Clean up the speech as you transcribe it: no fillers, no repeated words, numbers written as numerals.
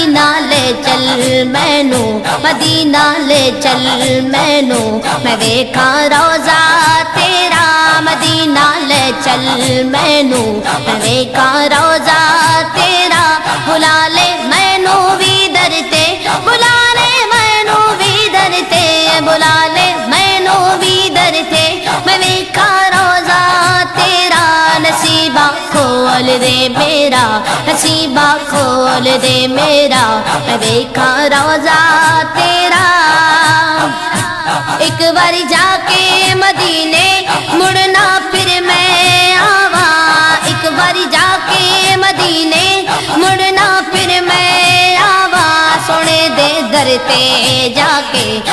Medina ले चल मैनू, मदीना ले चल मैनू, मैं वेखा रोजा तेरा। मदीना ले चल मैनू, मैं वेखा रोजा तेरा। बुला ले मैनू भी दरते, बुला ले मैनू भी दरते, बुला ले मैनू भी दरते, मैं वेखा रोजा तेरा। नसीबा खोल दे मेरा, नसीबा खोल दे मेरा, मैं वेखा रोजा तेरा। एक बारी जाके मदीने मुड़ना फिर मैं आवा, एक बारी जाके मदीने मुड़ना फिर मैं आवा। सोने दे दर ते जाके